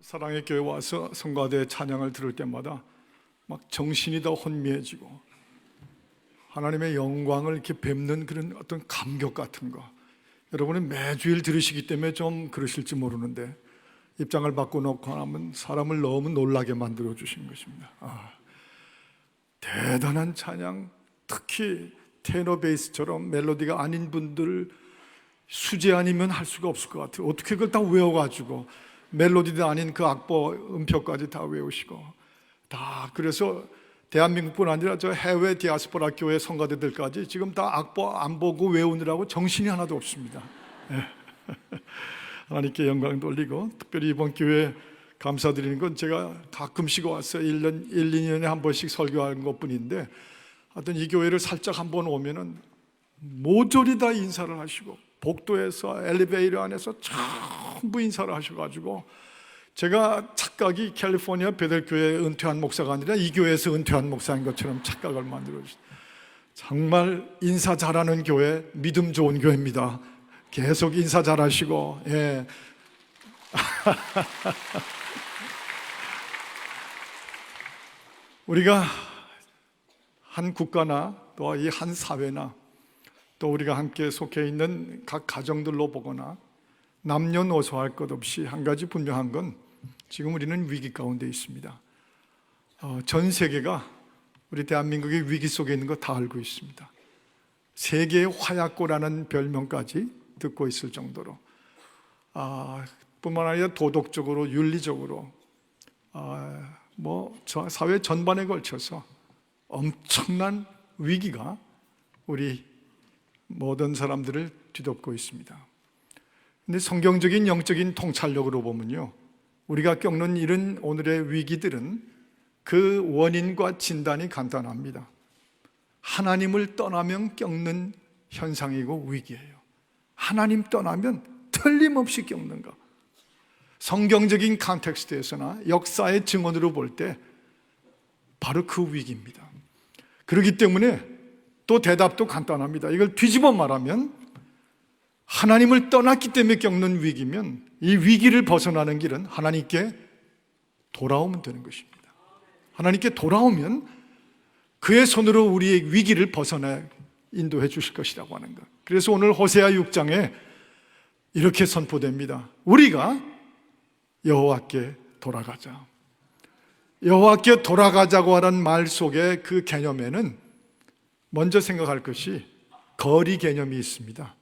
사랑의 교회 와서 성가대 찬양을 들을 때마다 막 정신이 더 혼미해지고 하나님의 영광을 이렇게 뵙는 그런 어떤 감격 같은 거, 여러분은 매주일 들으시기 때문에 좀 그러실지 모르는데 입장을 바꿔놓고 하면 사람을 너무 놀라게 만들어 주신 것입니다. 대단한 찬양, 특히 테너 베이스처럼 멜로디가 아닌 분들 수제 아니면 할 수가 없을 것 같아요. 어떻게 그걸 다 외워가지고 멜로디도 아닌 그 악보 음표까지 다 외우시고 다. 그래서 대한민국뿐 아니라 저 해외 디아스포라 교회 성가대들까지 지금 다 악보 안 보고 외우느라고 정신이 하나도 없습니다. 하나님께 영광 돌리고, 특별히 이번 교회 감사드리는 건 제가 가끔씩 와서 1년, 1, 2년에 한 번씩 설교하는 것 뿐인데, 하여튼 이 교회를 살짝 한번 오면은 모조리 다 인사를 하시고, 복도에서 엘리베이터 안에서 전부 인사를 하셔가지고, 제가 착각이 캘리포니아 베델교회 은퇴한 목사가 아니라 이 교회에서 은퇴한 목사인 것처럼 착각을 만들어주셨어요. 정말 인사 잘하는 교회, 믿음 좋은 교회입니다. 계속 인사 잘하시고, 예. 우리가 한 국가나 또 이 한 사회나 또 우리가 함께 속해 있는 각 가정들로 보거나 남녀노소할 것 없이 한 가지 분명한 건 지금 우리는 위기 가운데 있습니다. 전 세계가 우리 대한민국의 위기 속에 있는 거 다 알고 있습니다. 세계의 화약고라는 별명까지 듣고 있을 정도로 뿐만 아니라 도덕적으로, 윤리적으로 저 사회 전반에 걸쳐서 엄청난 위기가 우리 모든 사람들을 뒤덮고 있습니다. 근데 성경적인 영적인 통찰력으로 보면요, 우리가 겪는 이런 오늘의 위기들은 그 원인과 진단이 간단합니다. 하나님을 떠나면 겪는 현상이고 위기예요. 하나님 떠나면 틀림없이 겪는 것. 성경적인 컨텍스트에서나 역사의 증언으로 볼 때 바로 그 위기입니다. 그렇기 때문에 또 대답도 간단합니다. 이걸 뒤집어 말하면 하나님을 떠났기 때문에 겪는 위기면 이 위기를 벗어나는 길은 하나님께 돌아오면 되는 것입니다. 하나님께 돌아오면 그의 손으로 우리의 위기를 벗어나 인도해 주실 것이라고 하는 것. 그래서 오늘 호세아 6장에 이렇게 선포됩니다. 우리가 여호와께 돌아가자. 여호와께 돌아가자고 하는 말 속에 그 개념에는 먼저 생각할 것이 거리 개념이 있습니다.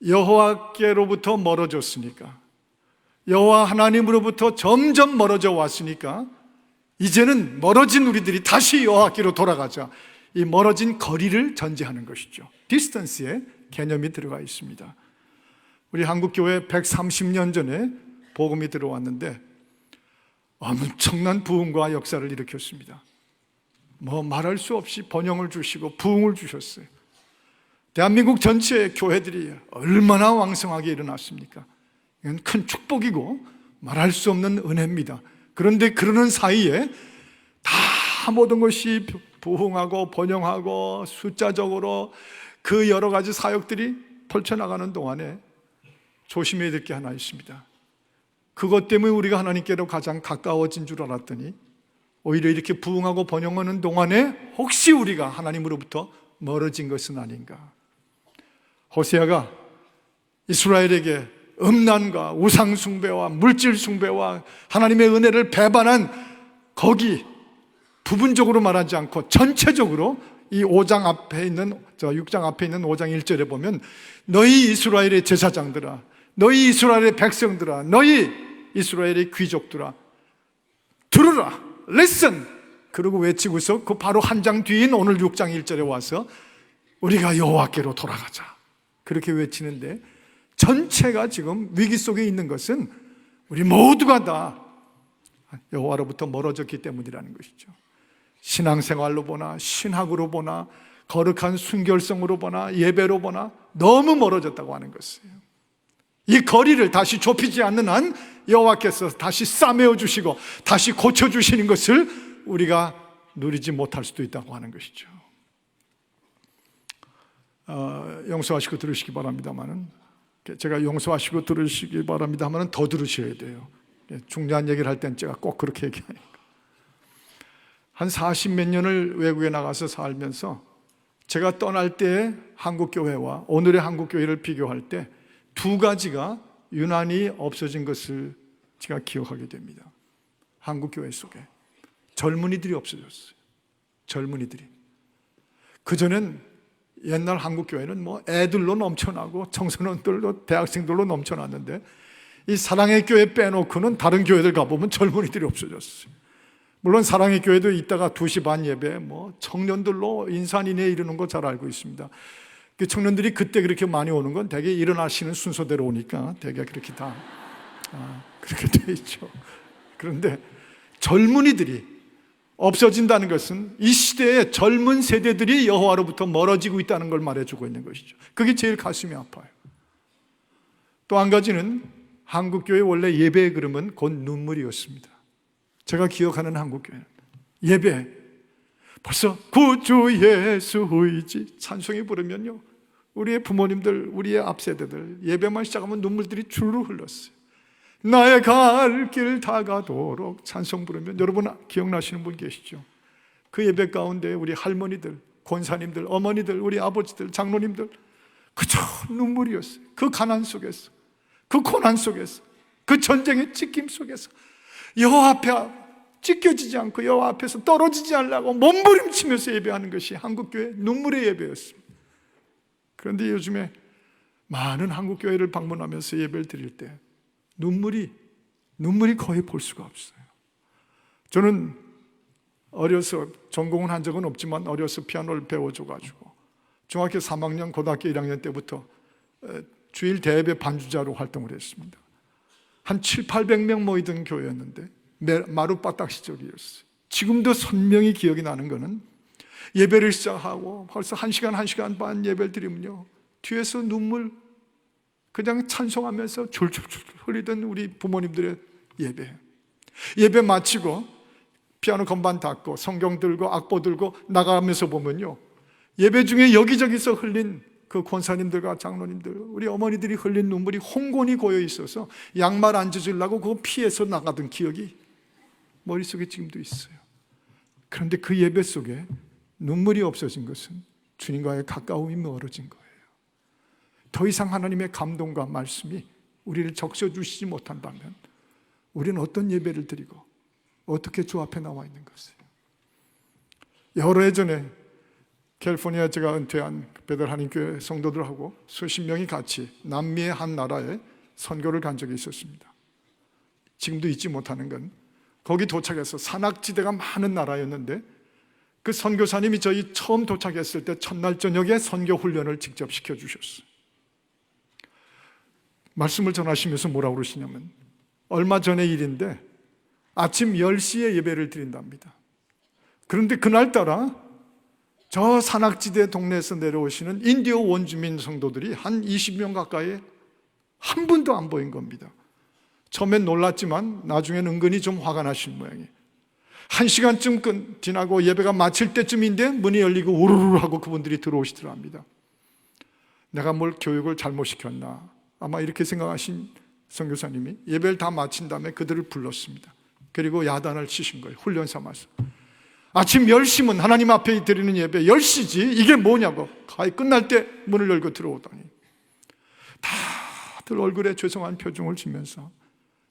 여호와께로부터 멀어졌으니까, 여호와 하나님으로부터 점점 멀어져 왔으니까 이제는 멀어진 우리들이 다시 여호와께로 돌아가자. 이 멀어진 거리를 전제하는 것이죠. 디스턴스의 개념이 들어가 있습니다. 우리 한국교회 130년 전에 복음이 들어왔는데 엄청난 부흥과 역사를 일으켰습니다. 말할 수 없이 번영을 주시고 부흥을 주셨어요. 대한민국 전체의 교회들이 얼마나 왕성하게 일어났습니까? 이건 큰 축복이고 말할 수 없는 은혜입니다. 그런데 그러는 사이에 다 모든 것이 부흥하고 번영하고 숫자적으로 그 여러 가지 사역들이 펼쳐나가는 동안에 조심해야 될 게 하나 있습니다. 그것 때문에 우리가 하나님께로 가장 가까워진 줄 알았더니 오히려 이렇게 부흥하고 번영하는 동안에 혹시 우리가 하나님으로부터 멀어진 것은 아닌가. 호세아가 이스라엘에게 음란과 우상숭배와 물질숭배와 하나님의 은혜를 배반한 거기 부분적으로 말하지 않고 전체적으로 이 5장 앞에 있는 6장 앞에 있는 5장 1절에 보면 너희 이스라엘의 제사장들아, 너희 이스라엘의 백성들아, 너희 이스라엘의 귀족들아 들으라, listen. 그러고 외치고서 그 바로 한 장 뒤인 오늘 6장 1절에 와서 우리가 여호와께로 돌아가자 그렇게 외치는데, 전체가 지금 위기 속에 있는 것은 우리 모두가 다 여호와로부터 멀어졌기 때문이라는 것이죠. 신앙생활로 보나 신학으로 보나 거룩한 순결성으로 보나 예배로 보나 너무 멀어졌다고 하는 것이에요. 이 거리를 다시 좁히지 않는 한 여호와께서 다시 싸매어 주시고 다시 고쳐주시는 것을 우리가 누리지 못할 수도 있다고 하는 것이죠. 용서하시고 들으시기 바랍니다만은, 제가 용서하시고 들으시기 바랍니다만은 더 들으셔야 돼요. 중요한 얘기를 할 땐 제가 꼭 그렇게 얘기하니까. 한 40몇 년을 외국에 나가서 살면서 제가 떠날 때 한국교회와 오늘의 한국교회를 비교할 때 두 가지가 유난히 없어진 것을 제가 기억하게 됩니다. 한국교회 속에 젊은이들이 없어졌어요. 젊은이들이. 그전엔 옛날 한국교회는 뭐 애들로 넘쳐나고 청소년들로 대학생들로 넘쳐났는데 이 사랑의 교회 빼놓고는 다른 교회들 가보면 젊은이들이 없어졌어요. 물론 사랑의 교회도 이따가 2시 반 예배 뭐 청년들로 인산인해에 이르는 거 잘 알고 있습니다. 그 청년들이 그때 그렇게 많이 오는 건 대개 일어나시는 순서대로 오니까 대개 그렇게 다 그렇게 돼 있죠. 그런데 젊은이들이 없어진다는 것은 이 시대의 젊은 세대들이 여호와로부터 멀어지고 있다는 걸 말해주고 있는 것이죠. 그게 제일 가슴이 아파요. 또 한 가지는 한국교회 원래 예배의 그름은 곧 눈물이었습니다. 제가 기억하는 한국교회는 예배, 벌써 구주 예수 의지 찬송이 부르면요, 우리의 부모님들, 우리의 앞세대들 예배만 시작하면 눈물들이 줄로 흘렀어요. 나의 갈 길 다가도록 찬송 부르면, 여러분 기억나시는 분 계시죠? 그 예배 가운데 우리 할머니들, 권사님들, 어머니들, 우리 아버지들, 장로님들 그저 눈물이었어요. 그 가난 속에서, 그 고난 속에서, 그 전쟁의 찢김 속에서 여호와 앞에 찢겨지지 않고 여호와 앞에서 떨어지지 않으려고 몸부림치면서 예배하는 것이 한국교회 눈물의 예배였습니다. 그런데 요즘에 많은 한국교회를 방문하면서 예배를 드릴 때 눈물이 거의 볼 수가 없어요. 저는 어려서 전공은 한 적은 없지만 어려서 피아노를 배워줘가지고 중학교 3학년, 고등학교 1학년 때부터 주일 대예배 반주자로 활동을 했습니다. 한 700~800명 모이던 교회였는데 마룻바닥 시절이었어요. 지금도 선명히 기억이 나는 것은 예배를 시작하고 벌써 1시간, 1시간 반 예배를 드리면요, 뒤에서 눈물 그냥 찬송하면서 줄줄줄 흘리던 우리 부모님들의 예배 마치고 피아노 건반 닫고 성경 들고 악보 들고 나가면서 보면요, 예배 중에 여기저기서 흘린 그 권사님들과 장로님들, 우리 어머니들이 흘린 눈물이 홍곤히 고여 있어서 양말 안 젖으려고 그거 피해서 나가던 기억이 머릿속에 지금도 있어요. 그런데 그 예배 속에 눈물이 없어진 것은 주님과의 가까움이 멀어진 거예요. 더 이상 하나님의 감동과 말씀이 우리를 적셔주시지 못한다면 우리는 어떤 예배를 드리고 어떻게 주 앞에 나와 있는 것이에요? 여러 해 전에 캘리포니아 제가 은퇴한 베들 한인교회 성도들하고 수십 명이 같이 남미의 한 나라에 선교를 간 적이 있었습니다. 지금도 잊지 못하는 건 거기 도착해서 산악지대가 많은 나라였는데 그 선교사님이 저희 처음 도착했을 때 첫날 저녁에 선교 훈련을 직접 시켜주셨어요. 말씀을 전하시면서 뭐라고 그러시냐면 얼마 전의 일인데 아침 10시에 예배를 드린답니다. 그런데 그날따라 저 산악지대 동네에서 내려오시는 인디오 원주민 성도들이 한 20명 가까이 한 분도 안 보인 겁니다. 처음엔 놀랐지만 나중에는 은근히 좀 화가 나신 모양이에요. 1시간쯤 지나고 예배가 마칠 때쯤인데 문이 열리고 우르르 하고 그분들이 들어오시더랍니다. 내가 뭘 교육을 잘못 시켰나, 아마 이렇게 생각하신 선교사님이 예배를 다 마친 다음에 그들을 불렀습니다. 그리고 야단을 치신 거예요. 훈련 삼아서. 아침 10시면 하나님 앞에 드리는 예배 10시지 이게 뭐냐고. 거의 끝날 때 문을 열고 들어오더니 다들 얼굴에 죄송한 표정을 지면서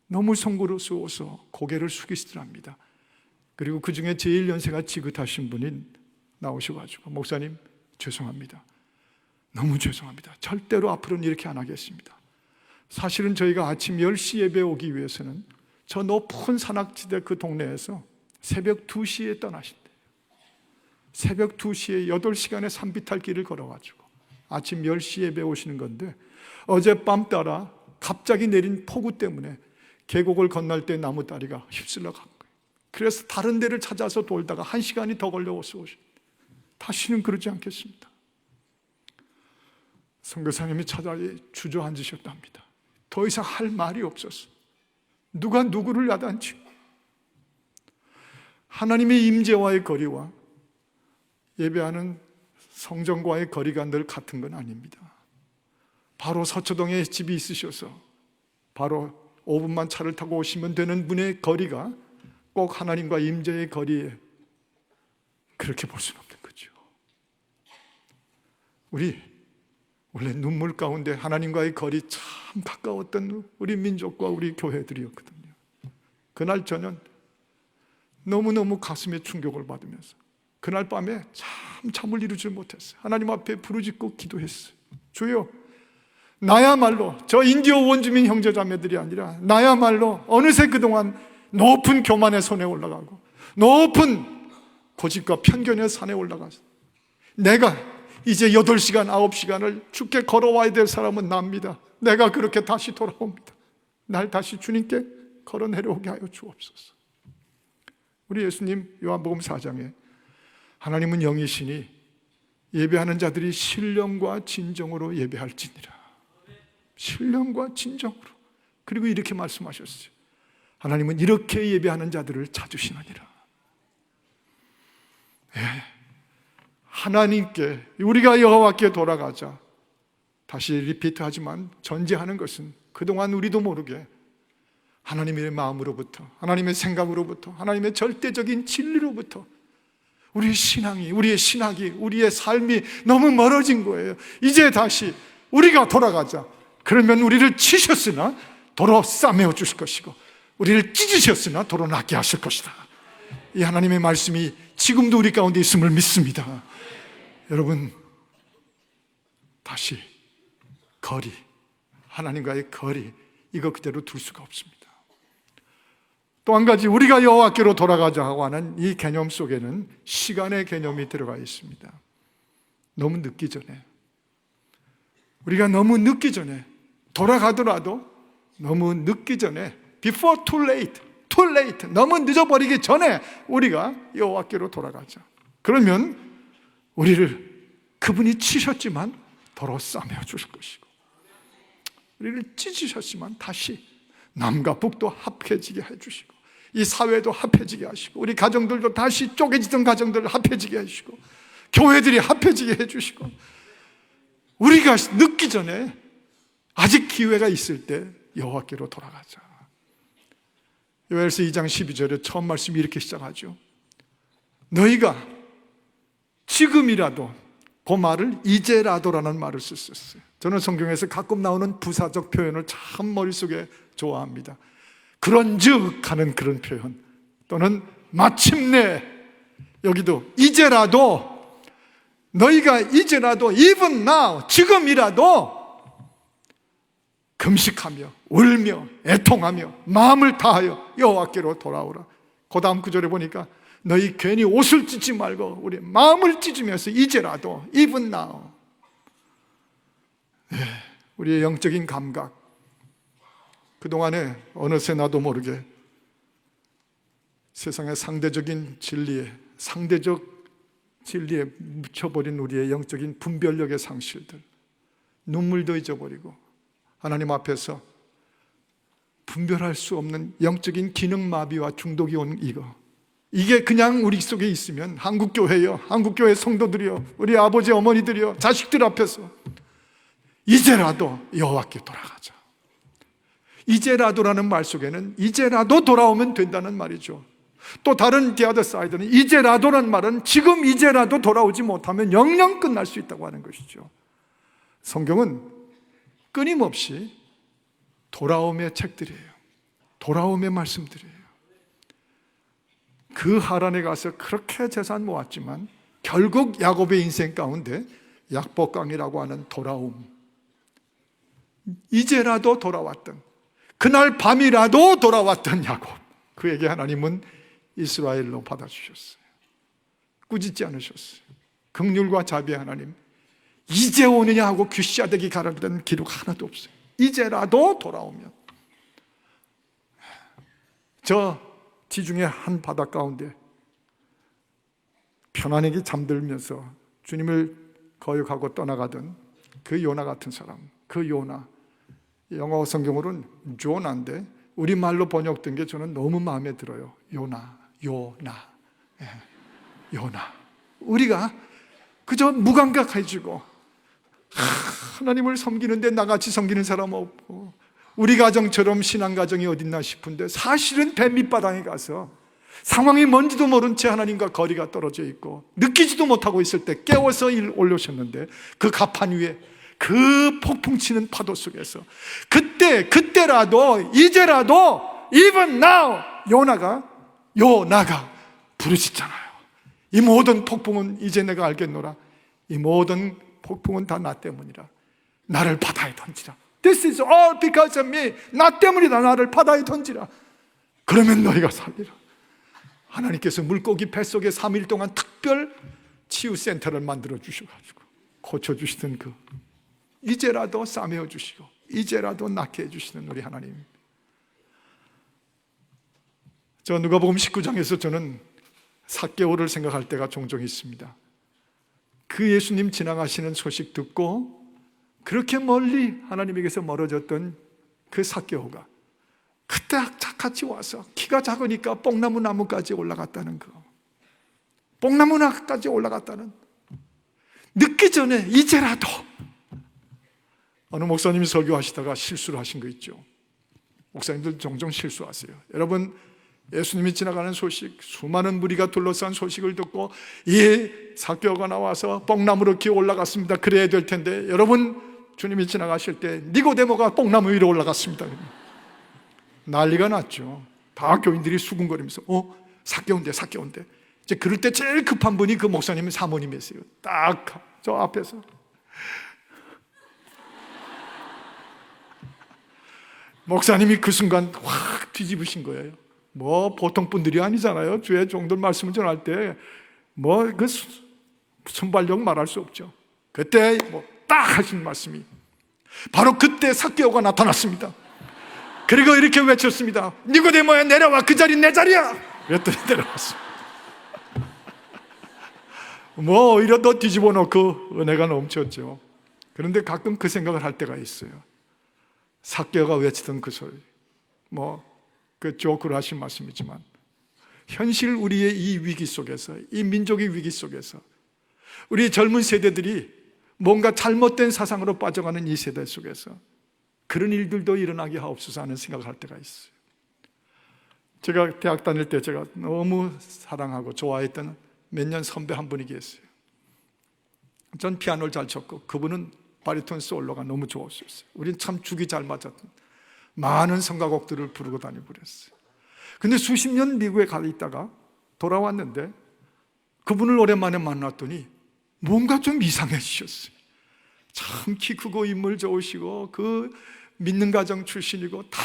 너무 송구스러워서 고개를 숙이시더랍니다. 그리고 그 중에 제일 연세가 지긋하신 분이 나오셔가지고 목사님 죄송합니다. 너무 죄송합니다. 절대로 앞으로는 이렇게 안 하겠습니다. 사실은 저희가 아침 10시 예배 오기 위해서는 저 높은 산악지대 그 동네에서 새벽 2시에 떠나신대요. 새벽 2시에 8시간의 산비탈길을 걸어가지고 아침 10시 예배 오시는 건데 어젯밤 따라 갑자기 내린 폭우 때문에 계곡을 건널 때 나무다리가 휩쓸려 간 거예요. 그래서 다른 데를 찾아서 돌다가 1시간이 더 걸려서 오셨는데 다시는 그러지 않겠습니다. 선교사님이 차라리 주저앉으셨답니다. 더 이상 할 말이 없었어요. 누가 누구를 야단치고. 하나님의 임재와의 거리와 예배하는 성전과의 거리가 늘 같은 건 아닙니다. 바로 서초동에 집이 있으셔서 바로 5분만 차를 타고 오시면 되는 분의 거리가 꼭 하나님과 임재의 거리에, 그렇게 볼 수는 없는 거죠. 우리 원래 눈물 가운데 하나님과의 거리 참 가까웠던 우리 민족과 우리 교회들이었거든요. 그날 저는 너무너무 가슴에 충격을 받으면서 그날 밤에 잠을 이루지 못했어요. 하나님 앞에 부르짖고 기도했어요. 주여, 나야말로 저 인디오 원주민 형제자매들이 아니라 나야말로 어느새 그동안 높은 교만의 손에 올라가고 높은 고집과 편견의 산에 올라가서 내가 이제 8시간, 9시간을 주께 걸어와야 될 사람은 납니다. 내가 그렇게 다시 돌아옵니다. 날 다시 주님께 걸어 내려오게 하여 주옵소서. 우리 예수님 요한복음 4장에 하나님은 영이시니 예배하는 자들이 신령과 진정으로 예배할지니라. 신령과 진정으로. 그리고 이렇게 말씀하셨어요. 하나님은 이렇게 예배하는 자들을 찾으시느니라. 예. 하나님께, 우리가 여호와께 돌아가자. 다시 리피트하지만 전제하는 것은 그동안 우리도 모르게 하나님의 마음으로부터, 하나님의 생각으로부터, 하나님의 절대적인 진리로부터 우리의 신학이, 우리의 삶이 너무 멀어진 거예요. 이제 다시 우리가 돌아가자. 그러면 우리를 치셨으나 도로 싸매어 주실 것이고 우리를 찢으셨으나 도로 낫게 하실 것이다. 이 하나님의 말씀이 지금도 우리 가운데 있음을 믿습니다. 여러분, 다시 거리, 하나님과의 거리, 이거 그대로 둘 수가 없습니다. 또 한 가지, 우리가 여호와께로 돌아가자고 하는 이 개념 속에는 시간의 개념이 들어가 있습니다. 너무 늦기 전에, 우리가 너무 늦기 전에, 돌아가더라도 너무 늦기 전에, before too late, 너무 늦어버리기 전에 우리가 여호와께로 돌아가자. 그러면 우리를 그분이 치셨지만 도로 싸매어 주실 것이고 우리를 찢으셨지만 다시 남과 북도 합해지게 해주시고 이 사회도 합해지게 하시고 우리 가정들도 다시 쪼개지던 가정들을 합해지게 해주시고 교회들이 합해지게 해주시고 우리가 늦기 전에 아직 기회가 있을 때 여호와께로 돌아가자. 요엘서 2장 12절에 처음 말씀이 이렇게 시작하죠. 너희가 지금이라도, 그 말을 이제라도라는 말을 썼어요. 저는 성경에서 가끔 나오는 부사적 표현을 참 머릿속에 좋아합니다. 그런즉 하는 그런 표현, 또는 마침내, 여기도 이제라도, 너희가 이제라도 even now, 지금이라도 금식하며 울며 애통하며 마음을 다하여 여호와께로 돌아오라. 그 다음 구절에 보니까 너희 괜히 옷을 찢지 말고 우리 마음을 찢으면서 이제라도 even now. 네, 우리의 영적인 감각, 그동안에 어느새 나도 모르게 세상의 상대적 진리에 묻혀버린 우리의 영적인 분별력의 상실들, 눈물도 잊어버리고 하나님 앞에서 분별할 수 없는 영적인 기능마비와 중독이 온 이게 그냥 우리 속에 있으면 한국교회요, 한국교회 성도들이요, 우리 아버지 어머니들이요, 자식들 앞에서 이제라도 여호와께 돌아가자. 이제라도라는 말 속에는 이제라도 돌아오면 된다는 말이죠. 또 다른 the other side는 이제라도라는 말은 지금 이제라도 돌아오지 못하면 영영 끝날 수 있다고 하는 것이죠. 성경은 끊임없이 돌아옴의 책들이에요. 돌아옴의 말씀들이에요. 그 하란에 가서 그렇게 재산 모았지만 결국 야곱의 인생 가운데 약복강이라고 하는 돌아옴, 이제라도 돌아왔던, 그날 밤이라도 돌아왔던 야곱, 그에게 하나님은 이스라엘로 받아주셨어요. 꾸짖지 않으셨어요. 긍휼과 자비의 하나님, 이제 오느냐 하고 귀시아대기 가라던 기록 하나도 없어요. 이제라도 돌아오면. 저 지중해 한 바다 가운데 편안하게 잠들면서 주님을 거역하고 떠나가던 그 요나 같은 사람, 그 요나, 영어 성경으로는 조나인데 우리말로 번역된 게 저는 너무 마음에 들어요. 요나. 우리가 그저 무감각해지고 하나님을 섬기는데 나같이 섬기는 사람 없고 우리 가정처럼 신앙 가정이 어딨나 싶은데 사실은 배 밑바닥에 가서 상황이 뭔지도 모른 채 하나님과 거리가 떨어져 있고 느끼지도 못하고 있을 때 깨워서 올려오셨는데 그 가판 위에 그 폭풍 치는 파도 속에서 그때라도 이제라도 even now 요나가 부르짖잖아요. 이 모든 폭풍은 이제 내가 알겠노라. 이 모든 폭풍은 다 나 때문이라. 나를 바다에 던지라. This is all because of me. 나 때문이다. 나를 바다에 던지라. 그러면 너희가 살리라. 하나님께서 물고기 뱃속에 3일 동안 특별 치유센터를 만들어 주셔가지고 고쳐주시던 그 이제라도 싸매어 주시고 이제라도 낫게 해주시는 우리 하나님. 저 누가복음 19장에서 저는 삭개오를 생각할 때가 종종 있습니다. 그 예수님 지나가시는 소식 듣고 그렇게 멀리 하나님에게서 멀어졌던 그 삭개오가 그때 같이 와서 키가 작으니까 뽕나무 나무까지 올라갔다는 거, 뽕나무 나무까지 올라갔다는, 늦기 전에 이제라도. 어느 목사님이 설교하시다가 실수를 하신 거 있죠. 목사님들 종종 실수하세요. 여러분, 예수님이 지나가는 소식, 수많은 무리가 둘러싼 소식을 듣고 이 삭개오가 나와서 뽕나무로 기어 올라갔습니다. 그래야 될 텐데, 여러분, 주님이 지나가실 때 니고데모가 뽕나무 위로 올라갔습니다. 난리가 났죠. 다 교인들이 수군거리면서 삭개오인데 이제 그럴 때 제일 급한 분이 그 목사님의 사모님이었어요. 딱 저 앞에서 목사님이 그 순간 확 뒤집으신 거예요. 뭐 보통 분들이 아니잖아요. 주의 종들 말씀을 전할 때 뭐 그 순발력 말할 수 없죠. 그때 뭐 딱 하신 말씀이 바로 그때 삭개오가 나타났습니다. 그리고 이렇게 외쳤습니다. 니고데모야, 내려와. 그 자리 내 자리야. 그랬더니 내려왔습니다. 뭐 오히려 더 뒤집어 놓고 은혜가 넘쳤죠. 그런데 가끔 그 생각을 할 때가 있어요. 삭개오가 외치던 그 소리, 뭐 그 조크로 하신 말씀이지만 현실 우리의 이 위기 속에서, 이 민족의 위기 속에서 우리 젊은 세대들이 뭔가 잘못된 사상으로 빠져가는 이 세대 속에서 그런 일들도 일어나게 하옵소서 하는 생각을 할 때가 있어요. 제가 대학 다닐 때 제가 너무 사랑하고 좋아했던 몇 년 선배 한 분이 계세요. 전 피아노를 잘 쳤고 그분은 바리톤 솔로가 너무 좋았었어요. 우린 참 죽이 잘 맞았던, 많은 성가곡들을 부르고 다니고 그랬어요. 근데 수십 년 미국에 가 있다가 돌아왔는데 그분을 오랜만에 만났더니 뭔가 좀 이상해지셨어요. 참 키 크고 인물 좋으시고 그 믿는 가정 출신이고 다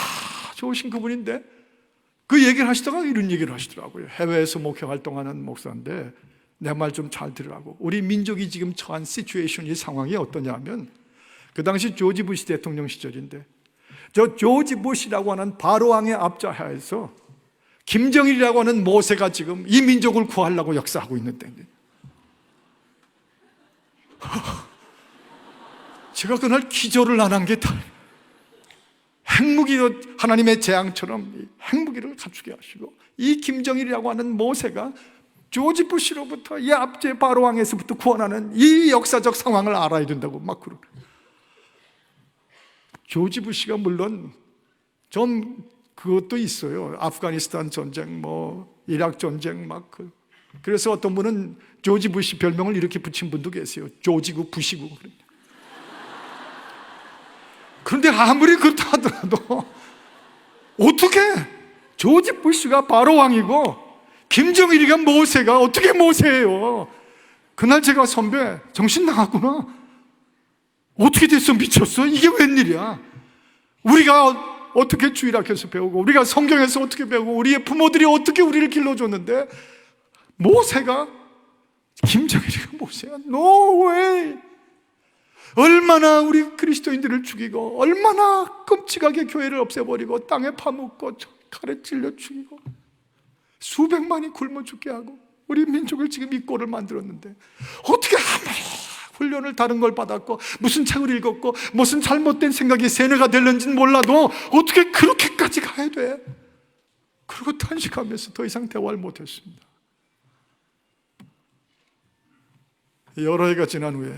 좋으신 그분인데 그 얘기를 하시다가 이런 얘기를 하시더라고요. 해외에서 목회 활동하는 목사인데 내 말 좀 잘 들으라고. 우리 민족이 지금 처한 시츄에이션이, 상황이 어떠냐면 그 당시 조지 부시 대통령 시절인데 저 조지 부시라고 하는 바로왕의 앞좌하에서 김정일이라고 하는 모세가 지금 이 민족을 구하려고 역사하고 있는데 제가 그날 기절을 안 한 게 다 핵무기로 하나님의 재앙처럼 핵무기를 갖추게 하시고 이 김정일이라고 하는 모세가 조지 부시로부터 이 앞제 바로왕에서부터 구원하는 이 역사적 상황을 알아야 된다고 막 그러고, 조지 부시가 물론 좀 그것도 있어요. 아프가니스탄 전쟁, 뭐 이락 전쟁 막 그래서 어떤 분은 조지 부시 별명을 이렇게 붙인 분도 계세요. 조지구 부시구. 그런데 아무리 그렇다 하더라도 어떻게 조지 부시가 바로왕이고 김정일이가 모세가 어떻게 모세예요? 그날 제가 선배 정신 나갔구나. 어떻게 됐어? 미쳤어? 이게 웬일이야? 우리가 어떻게 주일학교에서 배우고 우리가 성경에서 어떻게 배우고 우리의 부모들이 어떻게 우리를 길러줬는데 모세가, 김정일이가 모세야? No way! 얼마나 우리 그리스도인들을 죽이고 얼마나 끔찍하게 교회를 없애버리고 땅에 파묻고 칼에 찔려 죽이고 수백만이 굶어 죽게 하고 우리 민족을 지금 이 꼴을 만들었는데 어떻게 아무리 훈련을 다른 걸 받았고 무슨 책을 읽었고 무슨 잘못된 생각이 세뇌가 될는지는 몰라도 어떻게 그렇게까지 가야 돼? 그리고 탄식하면서 더 이상 대화를 못했습니다. 여러 해가 지난 후에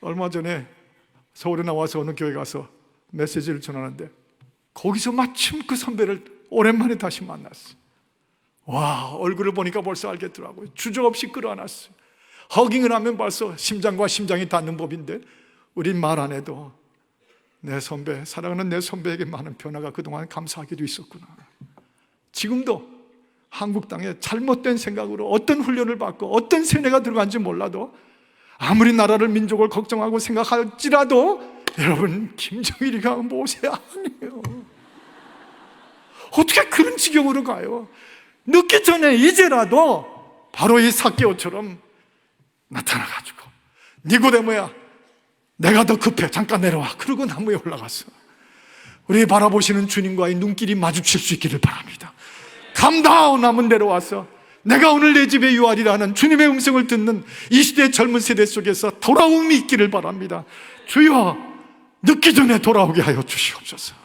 얼마 전에 서울에 나와서 어느 교회 가서 메시지를 전하는데 거기서 마침 그 선배를 오랜만에 다시 만났어요. 와, 얼굴을 보니까 벌써 알겠더라고요. 주저없이 끌어안았어요. 허깅을 하면 벌써 심장과 심장이 닿는 법인데 우린 말 안 해도 내 선배, 사랑하는 내 선배에게 많은 변화가 그동안 감사하게도 있었구나. 지금도 한국 땅에 잘못된 생각으로 어떤 훈련을 받고 어떤 세뇌가 들어간지 몰라도 아무리 나라를 민족을 걱정하고 생각할지라도 여러분, 김정일이가 모세 아니에요. 어떻게 그런 지경으로 가요? 늦기 전에 이제라도 바로 이 삭개오처럼 나타나가지고 니고데모야, 내가 더 급해, 잠깐 내려와. 그러고 나무에 올라갔어. 우리 바라보시는 주님과의 눈길이 마주칠 수 있기를 바랍니다. 감다운 나무 내려와서 내가 오늘 내 집에 유하리라는 주님의 음성을 듣는 이 시대의 젊은 세대 속에서 돌아옴이 있기를 바랍니다. 주여, 늦기 전에 돌아오게 하여 주시옵소서.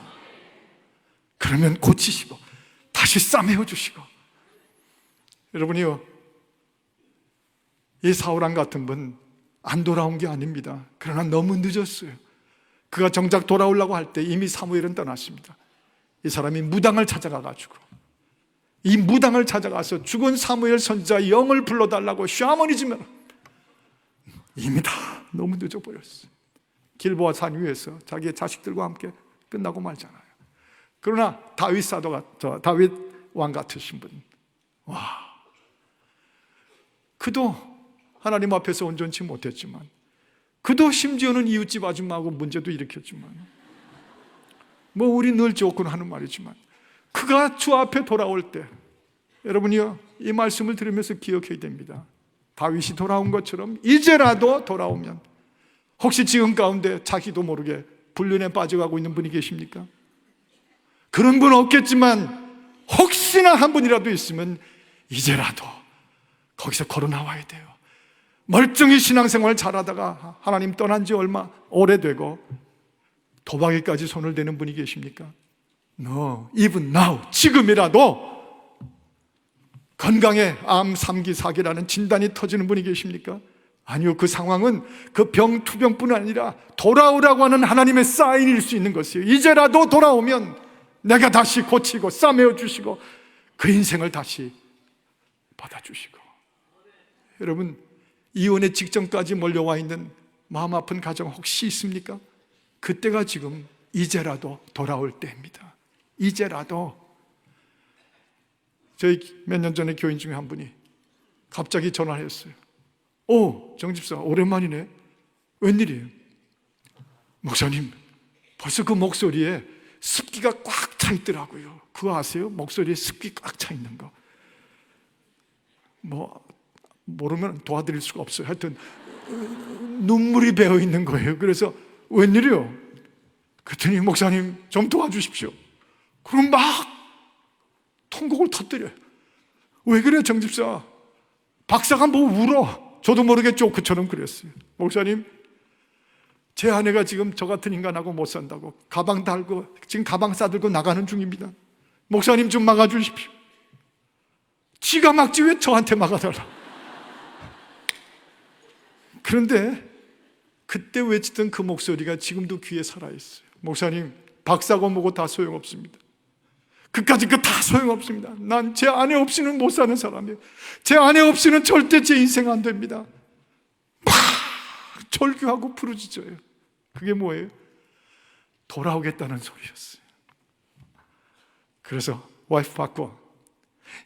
그러면 고치시고 다시 싸매어 주시고. 여러분이요, 이 사울왕 같은 분 안 돌아온 게 아닙니다. 그러나 너무 늦었어요. 그가 정작 돌아오려고 할 때 이미 사무엘은 떠났습니다. 이 사람이 무당을 찾아가가지고 이 무당을 찾아가서 죽은 사무엘 선지자 영을 불러달라고 샤머니즘을 이미 다 너무 늦어버렸어요. 길보아 산 위에서 자기의 자식들과 함께 끝나고 말잖아요. 그러나 다윗 사도가 다윗 왕 같으신 분, 와, 그도 하나님 앞에서 온전치 못했지만, 그도 심지어는 이웃집 아줌마하고 문제도 일으켰지만, 뭐 우리 늘 좋군 하는 말이지만, 그가 주 앞에 돌아올 때 여러분이요, 이 말씀을 들으면서 기억해야 됩니다. 다윗이 돌아온 것처럼 이제라도 돌아오면, 혹시 지금 가운데 자기도 모르게 불륜에 빠져가고 있는 분이 계십니까? 그런 분 없겠지만 혹시나 한 분이라도 있으면 이제라도 거기서 걸어 나와야 돼요. 멀쩡히 신앙생활 잘하다가 하나님 떠난 지 얼마 오래되고 도박에까지 손을 대는 분이 계십니까? No, even now, 지금이라도 건강에 암 3기 4기라는 진단이 터지는 분이 계십니까? 아니요, 그 상황은 그 투병뿐 아니라 돌아오라고 하는 하나님의 사인일 수 있는 것이에요. 이제라도 돌아오면 내가 다시 고치고 싸매어 주시고 그 인생을 다시 받아주시고. 여러분, 이혼의 직전까지 몰려와 있는 마음 아픈 가정 혹시 있습니까? 그때가 지금 이제라도 돌아올 때입니다. 이제라도. 저희 몇 년 전에 교인 중에 한 분이 갑자기 전화를 했어요. 오, 정집사 오랜만이네. 웬일이에요? 목사님, 벌써 그 목소리에 습기가 꽉 차 있더라고요. 그거 아세요? 목소리에 습기 꽉 차 있는 거. 모르면 도와드릴 수가 없어요. 하여튼 눈물이 배어 있는 거예요. 그래서 웬일이요? 그랬더니 목사님 좀 도와주십시오. 그럼 막 통곡을 터뜨려요. 왜 그래요, 정집사? 박사가 뭐 울어. 저도 모르게 조크처럼 그랬어요. 목사님, 제 아내가 지금 저 같은 인간하고 못 산다고 가방 달고 지금 가방 싸들고 나가는 중입니다. 목사님 좀 막아주십시오. 지가 막지 왜 저한테 막아달라. 그런데 그때 외치던 그 목소리가 지금도 귀에 살아있어요. 목사님, 박사고 뭐고 다 소용없습니다. 그까짓 거 다 소용없습니다. 난 제 아내 없이는 못 사는 사람이에요. 제 아내 없이는 절대 제 인생 안 됩니다. 막 절규하고 부르짖어요. 그게 뭐예요? 돌아오겠다는 소리였어요. 그래서 와이프 받고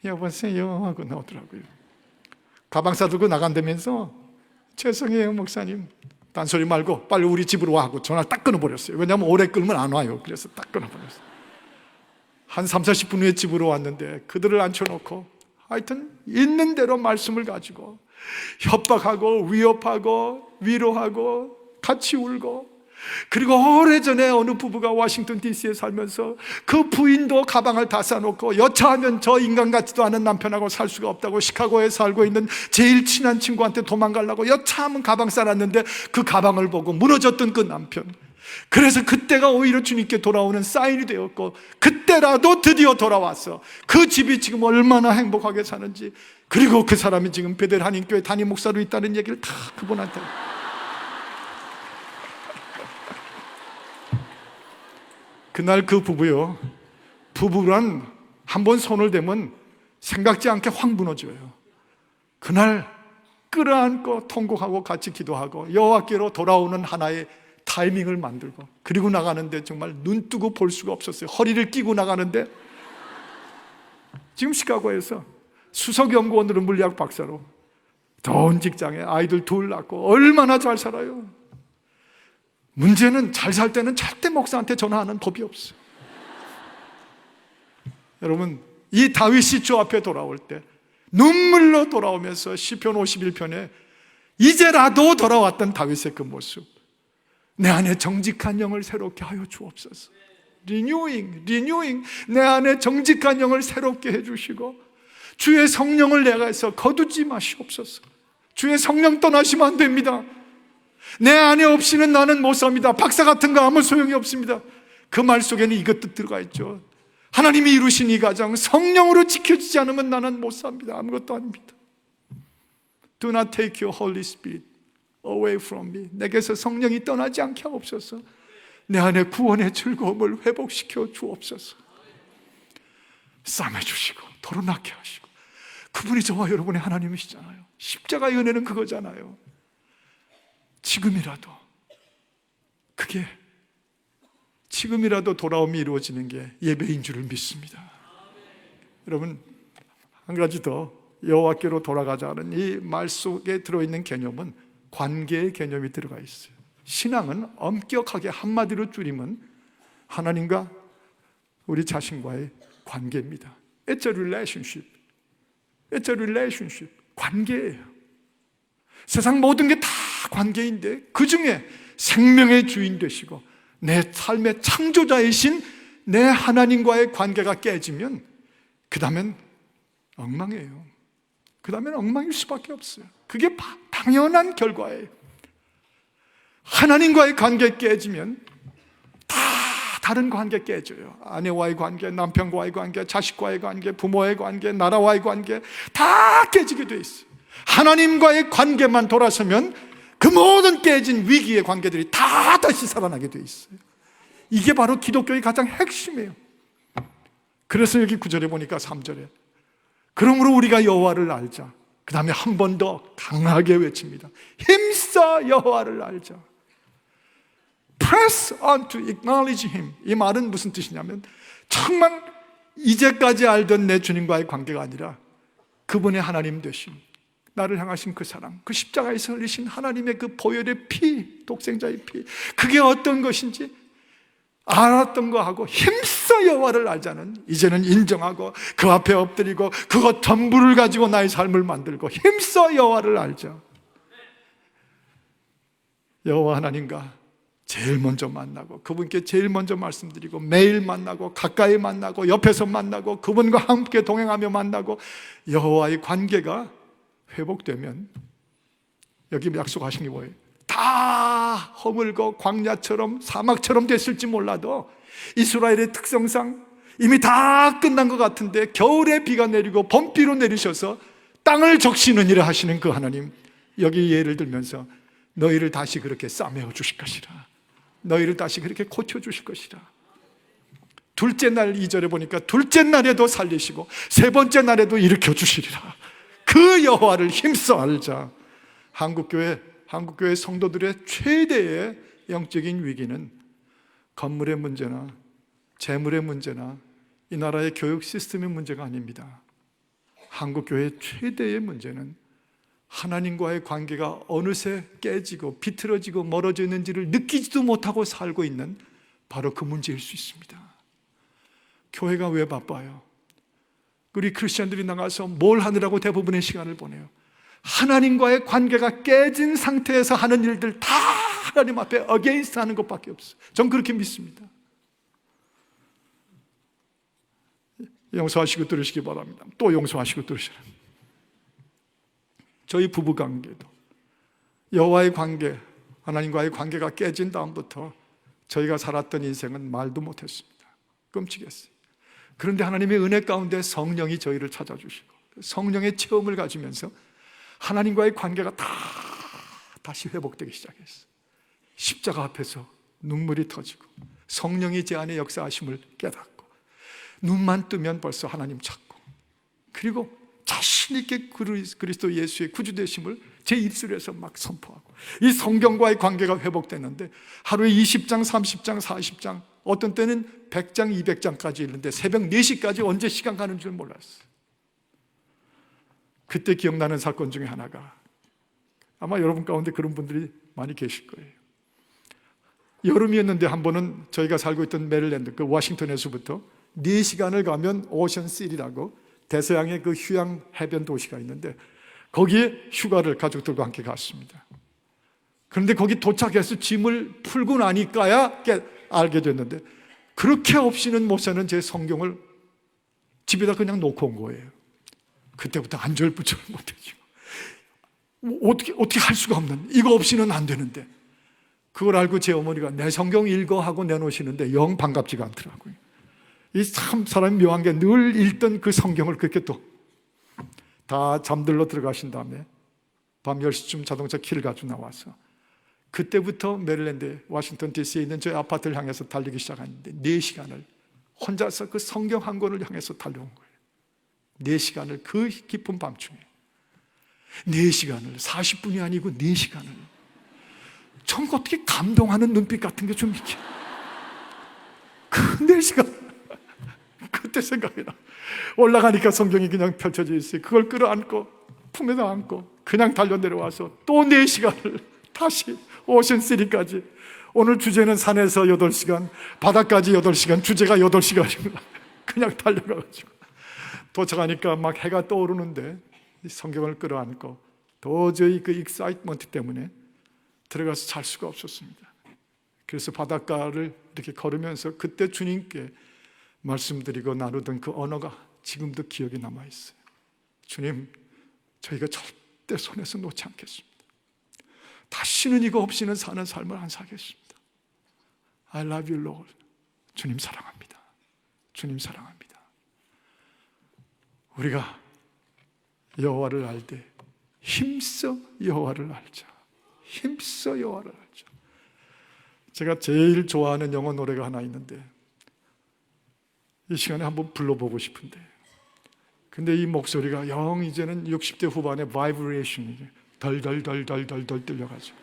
여보세요 하고 나오더라고요. 가방 싸들고 나간다면서 죄송해요 목사님, 딴소리 말고 빨리 우리 집으로 와 하고 전화를 딱 끊어버렸어요. 왜냐하면 오래 끌면 안 와요. 그래서 딱 끊어버렸어요. 한 30-40분 후에 집으로 왔는데 그들을 앉혀놓고 하여튼 있는 대로 말씀을 가지고 협박하고 위협하고 위로하고 같이 울고, 그리고 오래전에 어느 부부가 워싱턴 DC에 살면서 그 부인도 가방을 다 싸놓고 여차하면 저 인간 같지도 않은 남편하고 살 수가 없다고 시카고에 살고 있는 제일 친한 친구한테 도망가려고 여차하면 가방 싸놨는데 그 가방을 보고 무너졌던 그 남편, 그래서 그때가 오히려 주님께 돌아오는 사인이 되었고, 그때라도 드디어 돌아와서 그 집이 지금 얼마나 행복하게 사는지, 그리고 그 사람이 지금 베델 한인교회 담임 목사로 있다는 얘기를 다 그분한테. 그날 그 부부요, 부부란 한 번 손을 대면 생각지 않게 확 무너져요. 그날 끌어안고 통곡하고 같이 기도하고 여호와께로 돌아오는 하나의 타이밍을 만들고, 그리고 나가는데 정말 눈 뜨고 볼 수가 없었어요. 허리를 끼고 나가는데, 지금 시카고에서 수석연구원으로 물리학 박사로 좋은 직장에 아이들 둘 낳고 얼마나 잘 살아요. 문제는 잘 살 때는 절대 목사한테 전화하는 법이 없어요. 여러분, 이 다윗이 주 앞에 돌아올 때 눈물로 돌아오면서 시편 51편에 이제라도 돌아왔던 다윗의 그 모습, 내 안에 정직한 영을 새롭게 하여 주옵소서. 리뉴잉, 내 안에 정직한 영을 새롭게 해주시고 주의 성령을 내가서 거두지 마시옵소서. 주의 성령 떠나시면 안 됩니다. 내 안에 없이는 나는 못 삽니다. 박사 같은 거 아무 소용이 없습니다. 그 말 속에는 이것도 들어가 있죠. 하나님이 이루신 이 가정 성령으로 지켜지지 않으면 나는 못 삽니다. 아무것도 아닙니다. Do not take your Holy Spirit away from me. 내게서 성령이 떠나지 않게 하옵소서. 내 안에 구원의 즐거움을 회복시켜 주옵소서. 싸매주시고 도로나게 하시고, 그분이 저와 여러분의 하나님이시잖아요. 십자가의 은혜는 그거잖아요. 지금이라도, 그게 지금이라도 돌아옴이 이루어지는 게 예배인 줄을 믿습니다. 여러분, 한 가지 더, 여호와께로 돌아가자는 이 말 속에 들어있는 개념은 관계의 개념이 들어가 있어요. 신앙은 엄격하게 한마디로 줄이면 하나님과 우리 자신과의 관계입니다. It's a relationship. It's a relationship. 관계예요. 세상 모든 게 다 관계인데 그 중에 생명의 주인 되시고 내 삶의 창조자이신 내 하나님과의 관계가 깨지면 그 다음엔 엉망이에요. 그 다음엔 엉망일 수밖에 없어요. 그게 당연한 결과예요. 하나님과의 관계 깨지면 다 다른 관계 깨져요. 아내와의 관계, 남편과의 관계, 자식과의 관계, 부모의 관계, 나라와의 관계 다 깨지게 돼 있어요. 하나님과의 관계만 돌아서면 그 모든 깨진 위기의 관계들이 다 다시 살아나게 돼 있어요. 이게 바로 기독교의 가장 핵심이에요. 그래서 여기 9절에 보니까 3절에 그러므로 우리가 여호와를 알자. 그 다음에 한 번 더 강하게 외칩니다. 힘써 여호와를 알자. Press on to acknowledge Him. 이 말은 무슨 뜻이냐면 정말 이제까지 알던 내 주님과의 관계가 아니라 그분의 하나님 되심, 나를 향하신 그 사랑, 그 십자가에서 흘리신 하나님의 그 보혈의 피, 독생자의 피, 그게 어떤 것인지 알았던 거하고 힘써 여호와를 알자는, 이제는 인정하고 그 앞에 엎드리고 그것 전부를 가지고 나의 삶을 만들고 힘써 여호와를 알자. 여호와 하나님과 제일 먼저 만나고 그분께 제일 먼저 말씀드리고 매일 만나고 가까이 만나고 옆에서 만나고 그분과 함께 동행하며 만나고 여호와의 관계가 회복되면, 여기 약속하신 게 뭐예요? 다 허물고 광야처럼 사막처럼 됐을지 몰라도 이스라엘의 특성상 이미 다 끝난 것 같은데 겨울에 비가 내리고 봄비로 내리셔서 땅을 적시느니라 하시는 그 하나님, 여기 예를 들면서 너희를 다시 그렇게 싸매어 주실 것이라, 너희를 다시 그렇게 고쳐주실 것이라. 둘째 날 2절에 보니까 둘째 날에도 살리시고 세 번째 날에도 일으켜 주시리라. 그 여호와를 힘써 알자. 한국교회 성도들의 최대의 영적인 위기는 건물의 문제나 재물의 문제나 이 나라의 교육 시스템의 문제가 아닙니다. 한국교회의 최대의 문제는 하나님과의 관계가 어느새 깨지고 비틀어지고 멀어져 있는지를 느끼지도 못하고 살고 있는 바로 그 문제일 수 있습니다. 교회가 왜 바빠요? 우리 크리스천들이 나가서 뭘 하느라고 대부분의 시간을 보내요? 하나님과의 관계가 깨진 상태에서 하는 일들 다 하나님 앞에 어게인스트 하는 것밖에 없어요. 전 그렇게 믿습니다. 용서하시고 들으시기 바랍니다. 또 용서하시고 들으시라. 저희 부부관계도 여호와의 관계, 하나님과의 관계가 깨진 다음부터 저희가 살았던 인생은 말도 못했습니다. 끔찍했어요. 그런데 하나님의 은혜 가운데 성령이 저희를 찾아주시고 성령의 체험을 가지면서 하나님과의 관계가 다시 회복되기 시작했어요. 십자가 앞에서 눈물이 터지고 성령이 제 안에 역사하심을 깨닫고 눈만 뜨면 벌써 하나님 찾고, 그리고 자신 있게 그리스도 예수의 구주되심을 제 입술에서 막 선포하고, 이 성경과의 관계가 회복되는데 하루에 20장, 30장, 40장, 어떤 때는 100장, 200장까지 읽는데 새벽 4시까지 언제 시간 가는 줄 몰랐어요. 그때 기억나는 사건 중에 하나가, 아마 여러분 가운데 그런 분들이 많이 계실 거예요. 여름이었는데 한 번은 저희가 살고 있던 메릴랜드, 그 워싱턴에서부터 4시간을 가면 오션시티라고 대서양의 그 휴양 해변 도시가 있는데 거기에 휴가를 가족들과 함께 갔습니다. 그런데 거기 도착해서 짐을 풀고 나니까야 알게 됐는데, 그렇게 없이는 못 사는 제 성경을 집에다 그냥 놓고 온 거예요. 그때부터 안절부절을 못했죠. 어떻게 할 수가 없는, 이거 없이는 안 되는데, 그걸 알고 제 어머니가 내 성경 읽어 하고 내놓으시는데 영 반갑지가 않더라고요. 이 참 사람이 묘한 게 늘 읽던 그 성경을 그렇게 또 다 잠들러 들어가신 다음에 밤 10시쯤 자동차 키를 가지고 나와서 그때부터 메릴랜드 워싱턴 DC에 있는 저희 아파트를 향해서 달리기 시작했는데 4시간을 혼자서 그 성경 한 권을 향해서 달려온 거예요. 4시간을 그 깊은 밤중에 4시간을 40분이 아니고 4시간을 좀 어떻게 감동하는 눈빛 같은 게 좀 있게, 그 4시간 그때 생각이 나. 올라가니까 성경이 그냥 펼쳐져 있어요. 그걸 끌어안고 품에다 안고 그냥 달려 내려와서 또 4시간을 다시 오션시티까지. 오늘 주제는 산에서 8시간, 바다까지 8시간, 주제가 8시간이구나. 그냥 달려가가지고 도착하니까 막 해가 떠오르는데 성경을 끌어안고 도저히 그 익사이트먼트 때문에 들어가서 잘 수가 없었습니다. 그래서 바닷가를 이렇게 걸으면서 그때 주님께 말씀드리고 나누던 그 언어가 지금도 기억에 남아있어요. 주님, 저희가 절대 손에서 놓지 않겠습니다. 다시는 이거 없이는 사는 삶을 안 살겠습니다. I love you, Lord. 주님 사랑합니다. 주님 사랑합니다. 우리가 여호와를 알 때 힘써 여호와를 알자. 힘써 여호와를 알자. 제가 제일 좋아하는 영어 노래가 하나 있는데 이 시간에 한번 불러보고 싶은데, 근데 이 목소리가 영 이제는 60대 후반의 바이브레이션이 덜덜덜덜덜덜 들려가지고,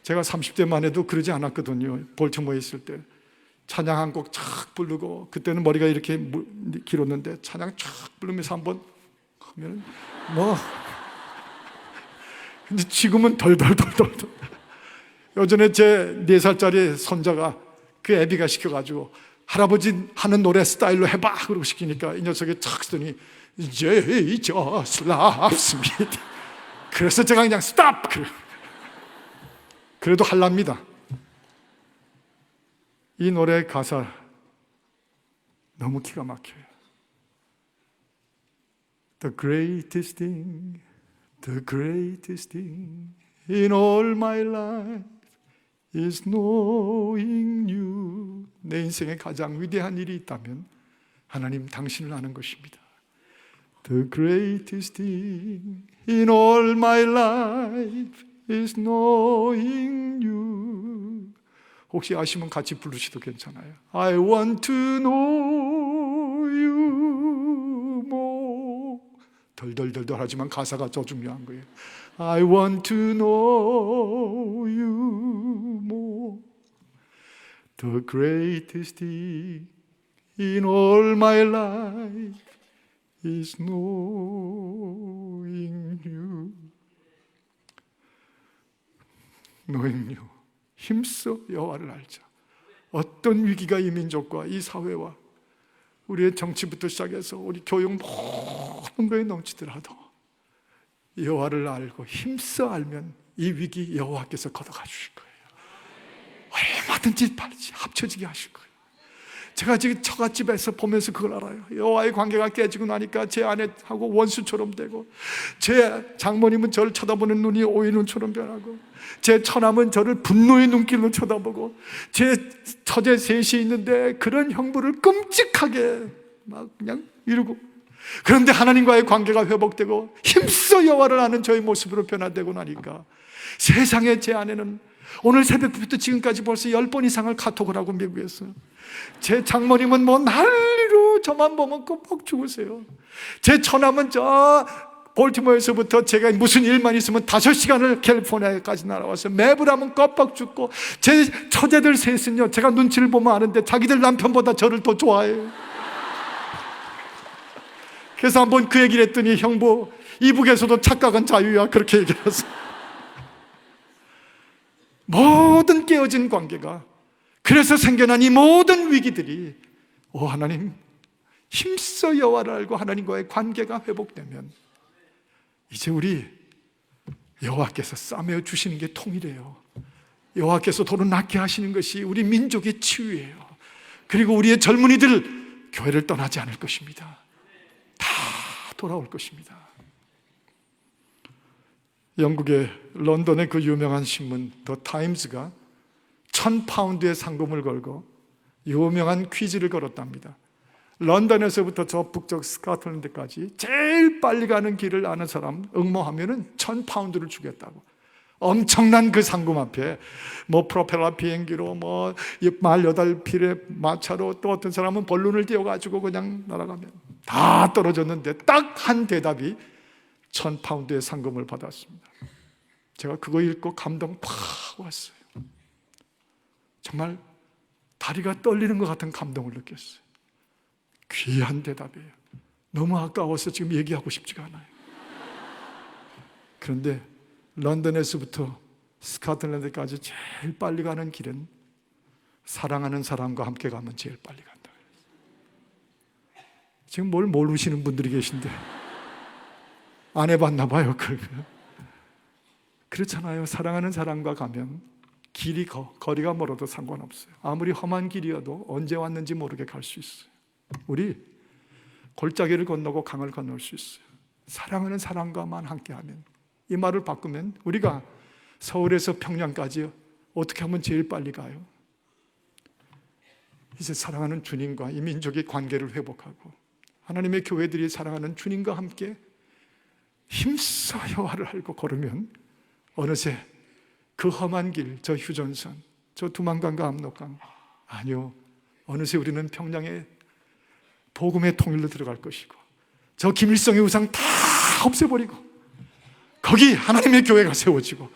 제가 30대만 해도 그러지 않았거든요. 볼티모어에 있을 때 찬양 한 곡 쫙 부르고, 그때는 머리가 이렇게 길었는데 찬양 쫙 부르면서 한번 하면 근데 지금은 덜덜덜덜. 요전에 제 4살짜리 손자가 그 애비가 시켜가지고 할아버지 하는 노래 스타일로 해봐 그러고 시키니까 이 녀석이 착 쓰더니 Jesus loves me. 그래서 제가 그냥 스탑! 그래도 할랍니다. 이 노래 가사 너무 기가 막혀요. The greatest thing in all my life is knowing you. 내 인생에 가장 위대한 일이 있다면 하나님 당신을 아는 것입니다. The greatest thing in all my life is knowing you. 혹시 아시면 같이 부르셔도 괜찮아요. I want to know you more. 덜덜덜덜 하지만 가사가 더 중요한 거예요. I want to know you more. The greatest thing in all my life is knowing you. knowing you. 힘써 여호와를 알자. 어떤 위기가 이 민족과 이 사회와 우리의 정치부터 시작해서 우리 교육 모든 거에 넘치더라도 여호와를 알고 힘써 알면 이 위기 여호와께서 걷어가 주실 거예요. 얼마든지 합쳐지게 하실 거예요. 제가 지금 처갓집에서 보면서 그걸 알아요. 여호와의 관계가 깨지고 나니까 제 아내하고 원수처럼 되고, 제 장모님은 저를 쳐다보는 눈이 오이 눈처럼 변하고, 제 처남은 저를 분노의 눈길로 쳐다보고, 제 처제 셋이 있는데 그런 형부를 끔찍하게 막 그냥 이루고, 그런데 하나님과의 관계가 회복되고 힘써 여호와를 아는 저의 모습으로 변화되고 나니까 세상에 제 아내는 오늘 새벽부터 지금까지 벌써 10번 이상을 카톡을 하고 미국에서 제 장모님은 뭐 난리로 저만 보면 꼭 죽으세요. 제 처남은 저 볼티모어에서부터 제가 무슨 일만 있으면 5시간을 캘리포니아까지 날아와서 매불 하면 껌뻑 죽고, 제 처제들 셋은요 제가 눈치를 보면 아는데 자기들 남편보다 저를 더 좋아해요. 그래서 한번 그 얘기를 했더니 형부, 이북에서도 착각은 자유야, 그렇게 얘기했어요. 모든 깨어진 관계가, 그래서 생겨난 이 모든 위기들이 하나님 힘써 여호와를 알고 하나님과의 관계가 회복되면 이제 우리 여호와께서 싸매어 주시는 게 통일이에요. 여호와께서 도로 낫게 하시는 것이 우리 민족의 치유예요. 그리고 우리의 젊은이들 교회를 떠나지 않을 것입니다. 다 돌아올 것입니다. 영국의 런던의 그 유명한 신문 더 타임즈가 1,000파운드의 상금을 걸고 유명한 퀴즈를 걸었답니다. 런던에서부터 저 북쪽 스코틀랜드까지 제일 빨리 가는 길을 아는 사람 응모하면은 1,000파운드를 주겠다고. 엄청난 그 상금 앞에 뭐 프로펠러 비행기로 뭐 말 8필의 마차로, 또 어떤 사람은 벌룬을 띄워가지고 그냥 날아가면 다 떨어졌는데 딱 한 대답이 1,000파운드의 상금을 받았습니다. 제가 그거 읽고 감동 팍 왔어요. 정말 다리가 떨리는 것 같은 감동을 느꼈어요. 귀한 대답이에요. 너무 아까워서 지금 얘기하고 싶지가 않아요. 그런데 런던에서부터 스코틀랜드까지 제일 빨리 가는 길은 사랑하는 사람과 함께 가면 제일 빨리 간다. 지금 뭘 모르시는 분들이 계신데 안 해봤나 봐요. 그렇잖아요. 사랑하는 사람과 가면 길이 거리가 멀어도 상관없어요. 아무리 험한 길이어도 언제 왔는지 모르게 갈 수 있어요. 우리 골짜기를 건너고 강을 건널 수 있어요. 사랑하는 사람과만 함께하면. 이 말을 바꾸면 우리가 서울에서 평양까지 어떻게 하면 제일 빨리 가요? 이제 사랑하는 주님과 이 민족의 관계를 회복하고 하나님의 교회들이 사랑하는 주님과 함께 힘써 여호와를 알고 걸으면 어느새 그 험한 길, 저 휴전선, 저 두만강과 압록강, 아니요, 어느새 우리는 평양의 복음의 통일로 들어갈 것이고 저 김일성의 우상 다 없애버리고 거기 하나님의 교회가 세워지고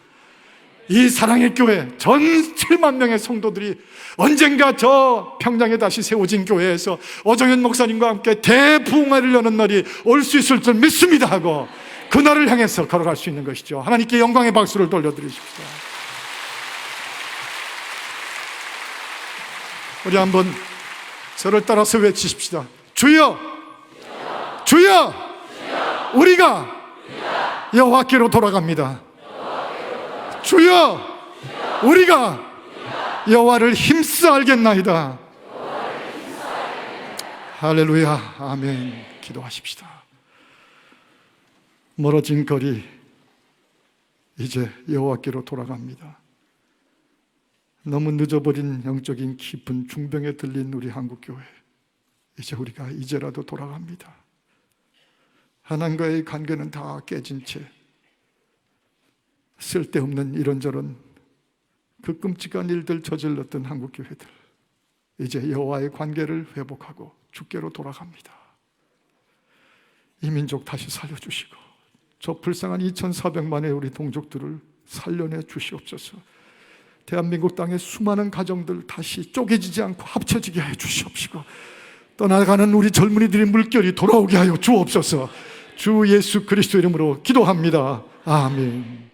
이 사랑의 교회 전 7만 명의 성도들이 언젠가 저 평양에 다시 세워진 교회에서 오정현 목사님과 함께 대부흥회를 여는 날이 올 수 있을 줄 믿습니다 하고 그날을 향해서 걸어갈 수 있는 것이죠. 하나님께 영광의 박수를 돌려드리십시오. 우리 한번 저를 따라서 외치십시다. 주여, 주여, 우리가 여호와께로 돌아갑니다. 주여, 우리가 여호와를 힘써 알겠나이다. 할렐루야, 아멘. 기도하십시다. 멀어진 거리 이제 여호와께로 돌아갑니다. 너무 늦어버린 영적인 깊은 중병에 들린 우리 한국교회, 이제 우리가 이제라도 돌아갑니다. 하나님과의 관계는 다 깨진 채 쓸데없는 이런저런 그 끔찍한 일들 저질렀던 한국교회들, 이제 여호와의 관계를 회복하고 주께로 돌아갑니다. 이 민족 다시 살려주시고 저 불쌍한 2,400만의 우리 동족들을 살려내 주시옵소서. 대한민국 땅의 수많은 가정들 다시 쪼개지지 않고 합쳐지게 해 주시옵시고 떠나가는 우리 젊은이들의 물결이 돌아오게 하여 주옵소서. 주 예수 그리스도 이름으로 기도합니다. 아멘.